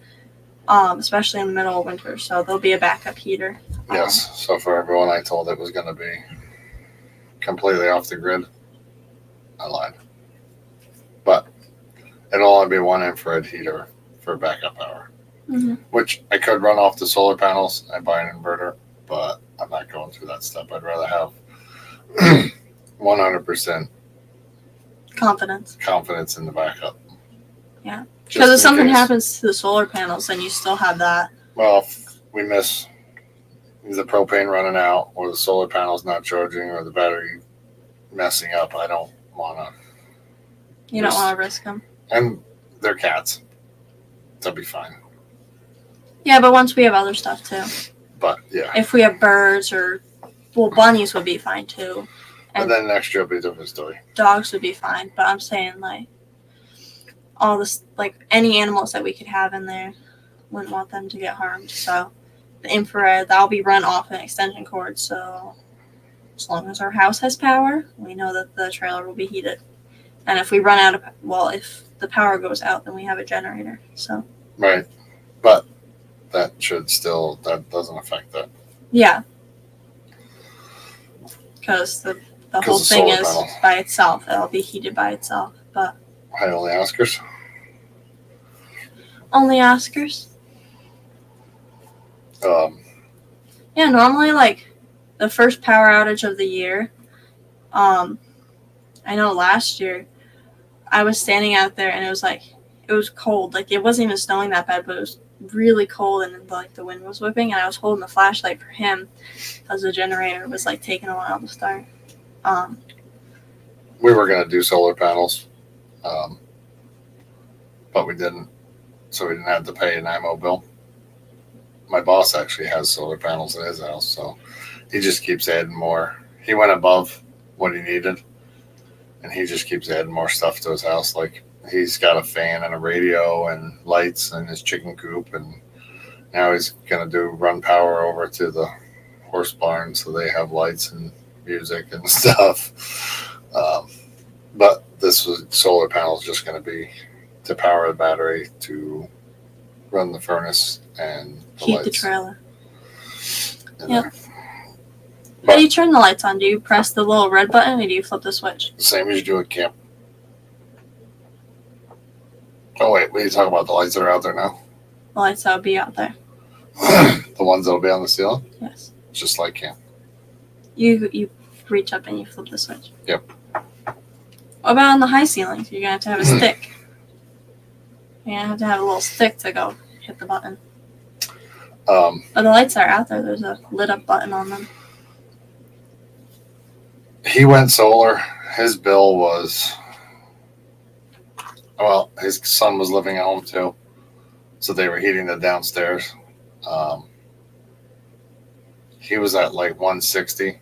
A: especially in the middle of winter. So there'll be a backup heater.
B: Yes. So for everyone I told it was going to be completely off the grid, I lied. But it'll only be one infrared heater for backup power, which I could run off the solar panels and buy an inverter, but I'm not going through that step. I'd rather have 100% confidence in the backup.
A: Yeah. Because if something happens to the solar panels, then you still have that.
B: Well, if we miss the propane running out, or the solar panels not charging, or the battery messing up, I don't want to.
A: You don't want to risk them.
B: And they're cats. They'll be fine.
A: Yeah, but once we have other stuff too.
B: But yeah.
A: If we have birds bunnies would be fine too.
B: And then next year will be a different story.
A: Dogs would be fine, but I'm saying like all this, like any animals that we could have in there, wouldn't want them to get harmed. So the infrared, that'll be run off an extension cord. So as long as our house has power, we know that the trailer will be heated. And if we run out of, if the power goes out, then we have a generator. So
B: right, but that doesn't affect that.
A: Yeah, because the whole thing is by itself. It'll be heated by itself. But
B: I only Oscars.
A: Only Oscars. Yeah, normally like the first power outage of the year. I know last year I was standing out there and it was cold. Like it wasn't even snowing that bad, but it was really cold and like the wind was whipping, and I was holding the flashlight for him because the generator was like taking a while to start.
B: We were gonna do solar panels, but we didn't, so we didn't have to pay an IMO bill. My boss actually has solar panels at his house, so he just keeps adding more. He went above what he needed, and he just keeps adding more stuff to his house. Like he's got a fan and a radio and lights in his chicken coop, and now he's gonna run power over to the horse barn so they have lights and music and stuff. But solar panels just gonna be to power the battery, to run the furnace, and
A: Heat the
B: lights
A: trailer.
B: in
A: Yep.
B: there.
A: How do you turn the lights on? Do you press the little red button or do you flip the switch?
B: Same as you do at camp. Oh wait, what are you talking about? The lights that are out there now?
A: The lights that would be out there.
B: The ones that'll be on the ceiling?
A: Yes.
B: It's just like camp.
A: You reach up and you flip the switch.
B: Yep.
A: What about on the high ceilings? You're going to have a stick. You're going to have a little stick to go hit the button. But the lights that are out there, there's a lit up button on them.
B: He went solar. His bill was, well, his son was living at home too. So they were heating the downstairs. He was at like 160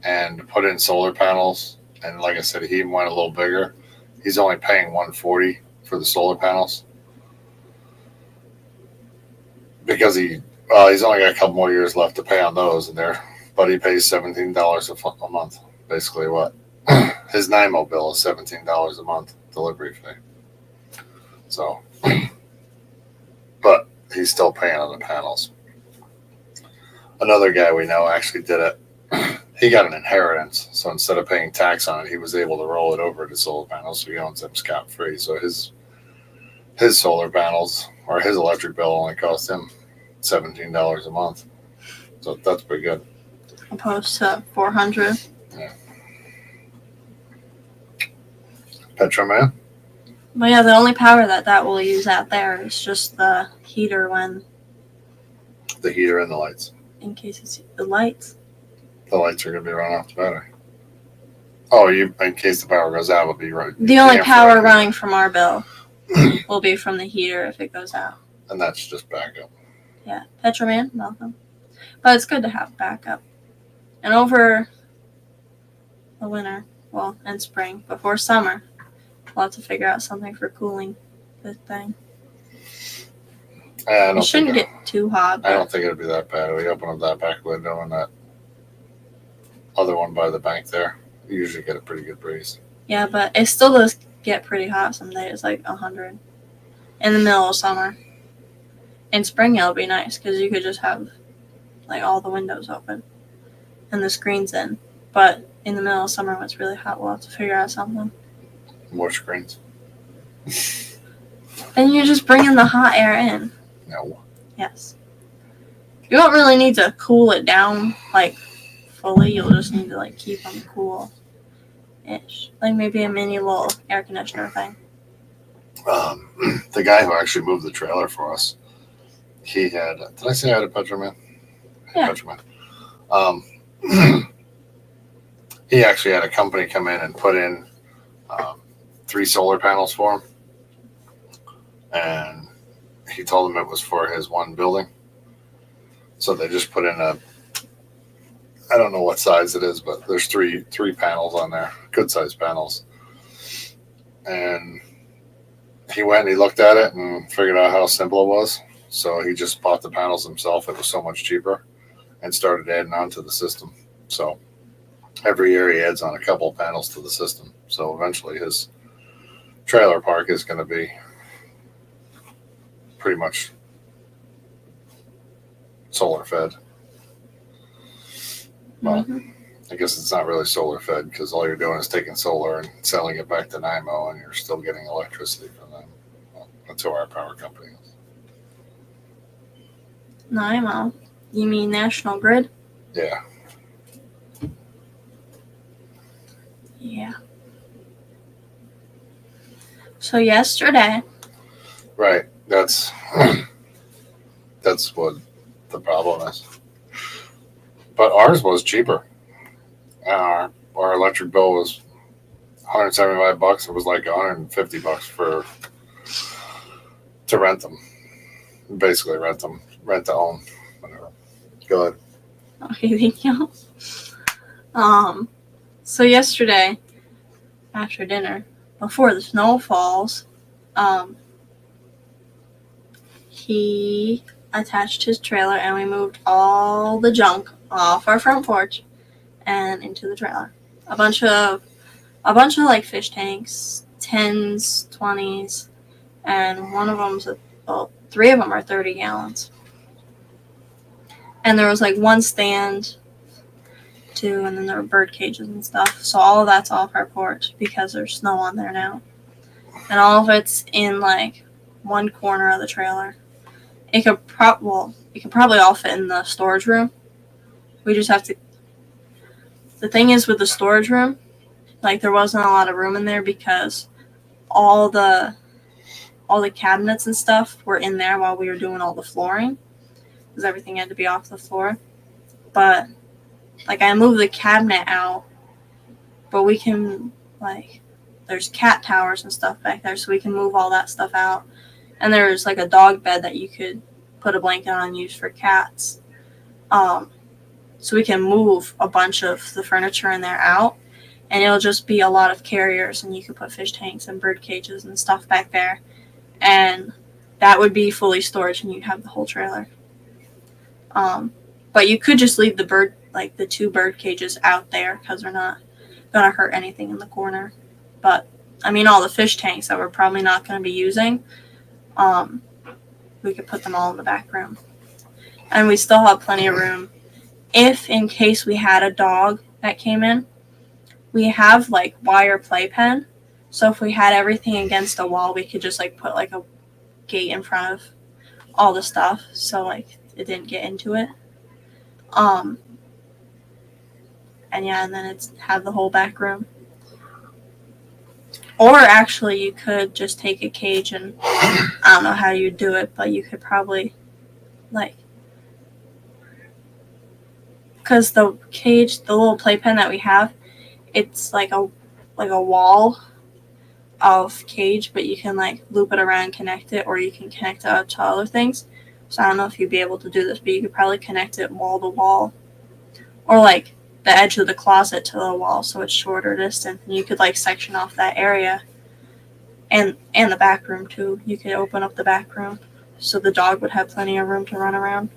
B: and put in solar panels. And like I said, he went a little bigger. He's only paying 140 for the solar panels because he's only got a couple more years left to pay on those, but he pays $17 a month. Basically, what his NIMO bill is $17 a month delivery fee. So, but he's still paying on the panels. Another guy we know actually did it. He got an inheritance, so instead of paying tax on it, he was able to roll it over to solar panels, so he owns them scot-free. So his solar panels or his electric bill only cost him $17 a month. So that's pretty good.
A: Opposed to $400.
B: Yeah. Petroman?
A: But yeah, the only power that will use out there is just the heater when,
B: The heater and the lights.
A: in case it's the lights.
B: The lights are going to be running off the battery. Oh, in case the power goes out, it'll be right.
A: The only power running from our bill will be from the heater if it goes out.
B: And that's just backup.
A: Yeah, Petroman, welcome. But it's good to have backup. And over the winter, and spring, before summer, we'll have to figure out something for cooling the thing. It shouldn't get too hot.
B: I don't think it'll be that bad. We open up that back window and that other one by the bank there. You usually get a pretty good breeze.
A: Yeah, but it still does get pretty hot some days, like 100 in the middle of summer. In spring, it'll be nice because you could just have like all the windows open and the screens in. But in the middle of summer, when it's really hot, we'll have to figure out something.
B: More screens.
A: And you just bring in the hot air in.
B: No.
A: Yes. You don't really need to cool it down like fully. You'll just need to like keep them cool-ish. Like maybe a mini little air conditioner thing.
B: The guy who actually moved the trailer for us, he had. Did I say I had a Petroman?
A: Yeah.
B: Petroman. He actually had a company come in and put in 3 solar panels for him, and he told them it was for his one building. So they just put in I don't know what size it is, but there's three panels on there, good sized panels. And he went and he looked at it and figured out how simple it was. So he just bought the panels himself. It was so much cheaper, and started adding on to the system. So every year he adds on a couple of panels to the system. So eventually his trailer park is going to be pretty much solar fed. Well, I guess it's not really solar fed because all you're doing is taking solar and selling it back to NIMO, and you're still getting electricity from them. Well, that's who our power company is.
A: NIMO? You mean National Grid?
B: Yeah.
A: Yeah. So yesterday.
B: Right. That's what the problem is. But ours was cheaper. Our electric bill was $175. It was like $150 to rent them. Basically rent to own, whatever. Go ahead.
A: Okay, thank you. So yesterday, after dinner, before the snow falls, he attached his trailer and we moved all the junk off our front porch and into the trailer. A bunch of like fish tanks, 10s, 20s, and one of them's 3 of them are 30 gallons. And there was like one stand too, and then there were bird cages and stuff. So all of that's off our porch because there's snow on there now. And all of it's in like one corner of the trailer. It could probably all fit in the storage room. We just have to. The thing is with the storage room, like there wasn't a lot of room in there because all the cabinets and stuff were in there while we were doing all the flooring, because everything had to be off the floor. But like I moved the cabinet out, but we can like there's cat towers and stuff back there, so we can move all that stuff out. And there's like a dog bed that you could put a blanket on and use for cats. So we can move a bunch of the furniture in there out, and it'll just be a lot of carriers, and you could put fish tanks and bird cages and stuff back there. And that would be fully storage, and you'd have the whole trailer. But you could just leave the 2 bird cages out there because they're not gonna hurt anything in the corner. But I mean, all the fish tanks that we're probably not gonna be using, we could put them all in the back room, and we still have plenty of room. If in case we had a dog that came in, we have like wire playpen. So if we had everything against a wall, we could just like put like a gate in front of all the stuff, so like it didn't get into it. And then it's have the whole back room. Or actually, you could just take a cage and I don't know how you'd do it, but you could probably like, because the cage, the little playpen that we have, it's like a wall of cage, but you can like loop it around and connect it, or you can connect it to other things. So I don't know if you'd be able to do this, but you could probably connect it wall to wall, or like the edge of the closet to the wall, so it's shorter distance, and you could like section off that area, and the back room too. You could open up the back room so the dog would have plenty of room to run around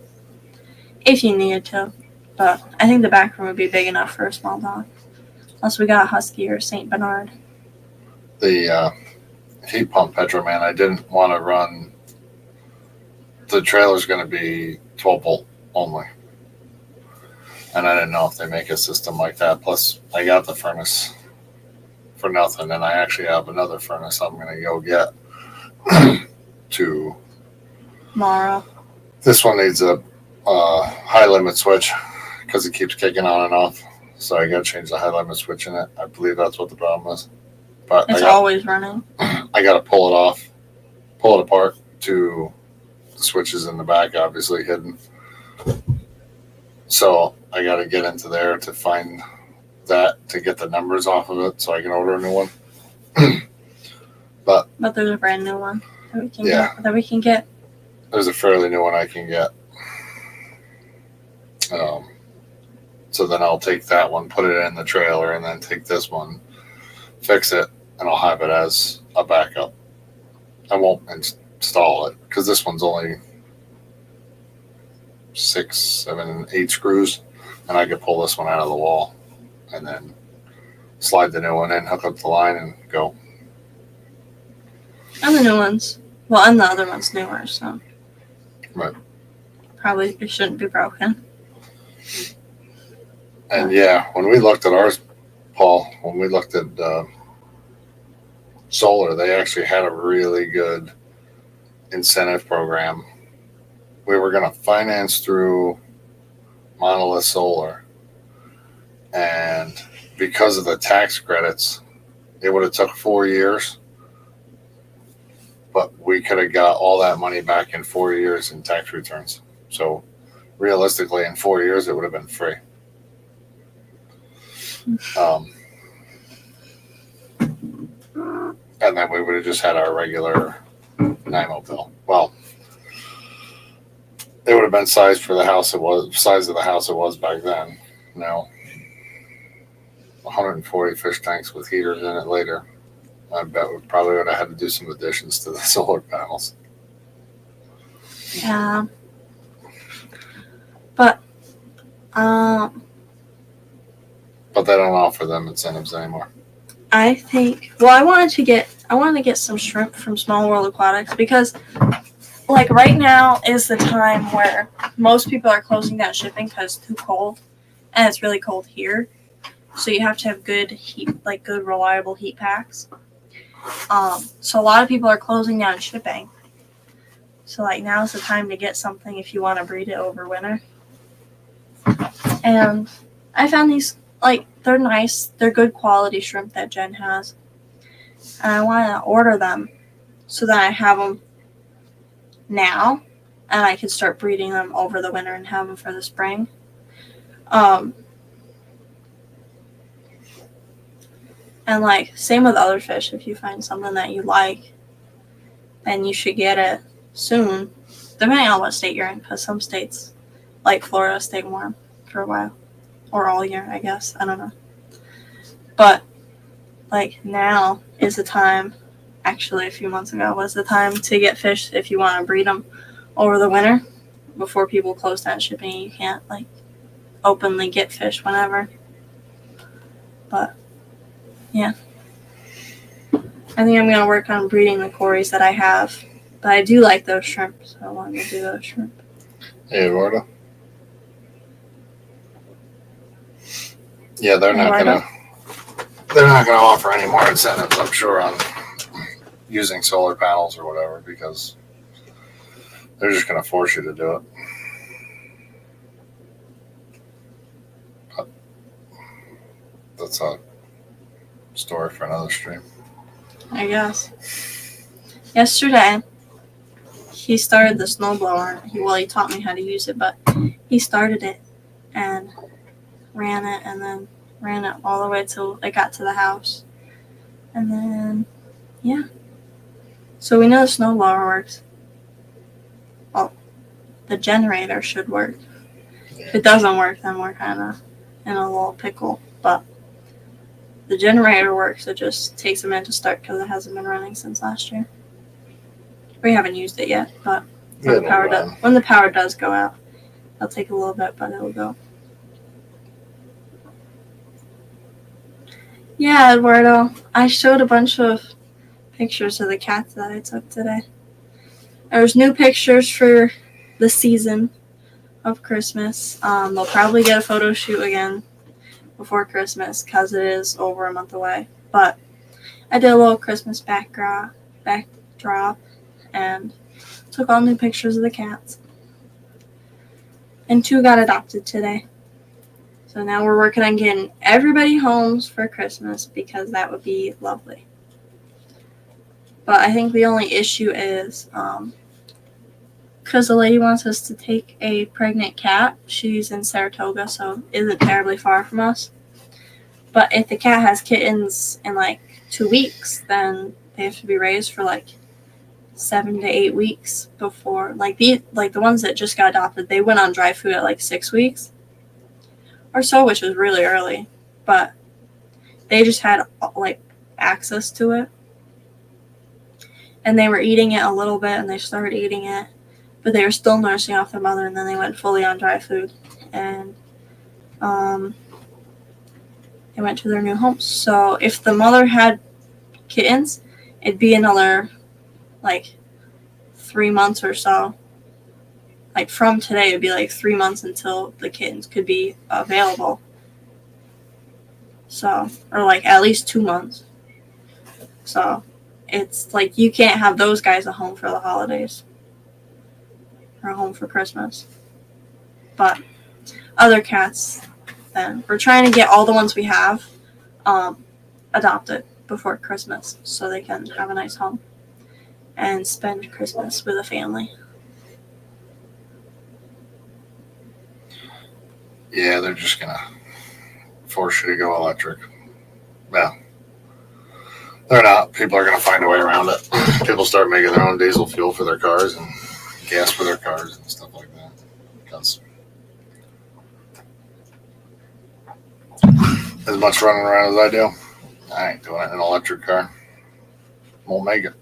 A: if you needed to. But I think the back room would be big enough for a small dog, unless we got a Husky or Saint Bernard.
B: The heat pump Petroman, I didn't want to run. The trailer's going to be 12 volt only, and I didn't know if they make a system like that. Plus, I got the furnace for nothing, and I actually have another furnace I'm going to go get
A: tomorrow.
B: This one needs a high limit switch because it keeps kicking on and off, so I got to change the high limit switch in it. I believe that's what the problem is. But
A: it's always running.
B: I got to pull it apart to the switches in the back, obviously hidden. So I got to get into there to find that, to get the numbers off of it so I can order a new one. But
A: there's a brand new one that we can get.
B: There's a fairly new one I can get. So then I'll take that one, put it in the trailer, and then take this one, fix it, and I'll have it as a backup. I won't install it because this one's only 6, 7, 8 screws, and I could pull this one out of the wall and then slide the new one in, hook up the line, and go.
A: And the new ones. Well, and the other one's newer, so.
B: Right.
A: Probably it shouldn't be broken.
B: And yeah, when we looked at ours, Paul, when we looked at solar, they actually had a really good incentive program. We were going to finance through Monolith Solar, and because of the tax credits, it would have took 4 years, but we could have got all that money back in 4 years in tax returns. So realistically, in 4 years, it would have been free. And then we would have just had our regular NIMO bill. Well, it would have been sized for the house size of the house it was back then. Now, 140 fish tanks with heaters in it later. I bet we probably would have had to do some additions to the solar panels.
A: Yeah. But
B: they don't offer them incentives anymore.
A: I think. Well, I wanted to get some shrimp from Small World Aquatics because like right now is the time where most people are closing down shipping because it's too cold, and it's really cold here. So you have to have good heat, like good reliable heat packs. So a lot of people are closing down shipping. So like now's the time to get something if you want to breed it over winter. And I found these, like, they're nice. They're good quality shrimp that Jen has. And I want to order them so that I have them now and I can start breeding them over the winter and have them for the spring. And like same with other fish, if you find something that you like, then you should get it soon, depending on what state you're in, because some states like Florida stay warm for a while, or all year, I guess. I don't know. But like now is the time, actually a few months ago was the time to get fish if you want to breed them over the winter before people close down shipping. You can't like openly get fish whenever. But yeah, I think I'm going to work on breeding the Corys that I have. But I do like those shrimp, so I want to do those shrimp.
B: Hey, Eduardo. Yeah, they're not gonna offer any more incentives, I'm sure, on using solar panels or whatever, because they're just gonna force you to do it. But that's a story for another stream,
A: I guess. Yesterday, he started the snowblower. He taught me how to use it, but he started it and ran it, and then ran it all the way till it got to the house. And then, yeah. So we know the snowblower works. Well, the generator should work.
B: Yeah.
A: If it doesn't work, then we're kind of in a little pickle. But the generator works. It just takes a minute to start because it hasn't been running since last year. We haven't used it yet, but when the power does go out, it'll take a little bit, but it'll go. Yeah, Eduardo, I showed a bunch of pictures of the cats that I took today. There's new pictures for the season of Christmas. They'll probably get a photo shoot again before Christmas because it is over a month away. But I did a little Christmas backdrop and took all new pictures of the cats. And 2 got adopted today. So now we're working on getting everybody homes for Christmas because that would be lovely. But I think the only issue is because the lady wants us to take a pregnant cat. She's in Saratoga, so isn't terribly far from us. But if the cat has kittens in like 2 weeks, then they have to be raised for like 7 to 8 weeks before. Like the ones that just got adopted, they went on dry food at like 6 weeks or so, which was really early. But they just had like access to it. And they were eating it a little bit, and they started eating it. But they were still nursing off their mother, and then they went fully on dry food. And they went to their new homes. So if the mother had kittens, it'd be another, like, 3 months or so. Like, from today, it'd be, like, 3 months until the kittens could be available. So, or, like, at least 2 months. So, it's, like, you can't have those guys at home for the holidays. Or home for Christmas. But other cats, then, we're trying to get all the ones we have adopted before Christmas so they can have a nice home and spend Christmas with a family.
B: Yeah, they're just gonna force you to go electric. Yeah, they're not. People are gonna find a way around it. People start making their own diesel fuel for their cars and gas for their cars and stuff like that. Because as much running around as I do, I ain't doing it in an electric car. Won't make it.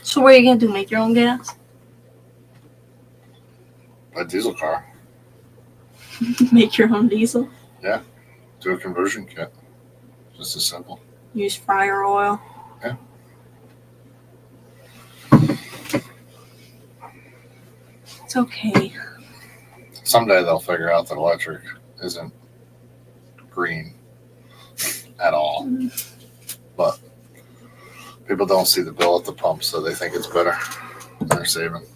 A: So what are you going to do, make your own gas?
B: A diesel car.
A: Make your own diesel?
B: Yeah. Do a conversion kit. Just as simple.
A: Use fryer oil?
B: Yeah.
A: It's okay.
B: Someday they'll figure out that electric isn't green at all. But people don't see the bill at the pump, so they think it's better. They're saving.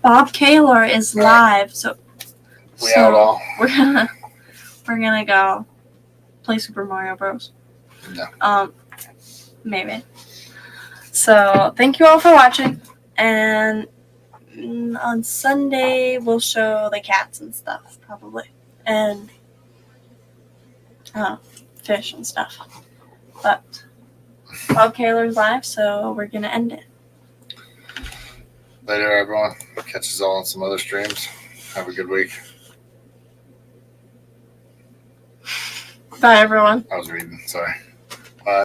A: Bob Kaler is live, so
B: We out all.
A: we're gonna go play Super Mario Bros.
B: Yeah.
A: Maybe. So thank you all for watching, and on Sunday we'll show the cats and stuff probably, and fish and stuff. But Bob Kaler's live, so we're gonna end it.
B: Later, everyone. Catch us all on some other streams. Have a good week.
A: Bye, everyone.
B: I was reading. Sorry.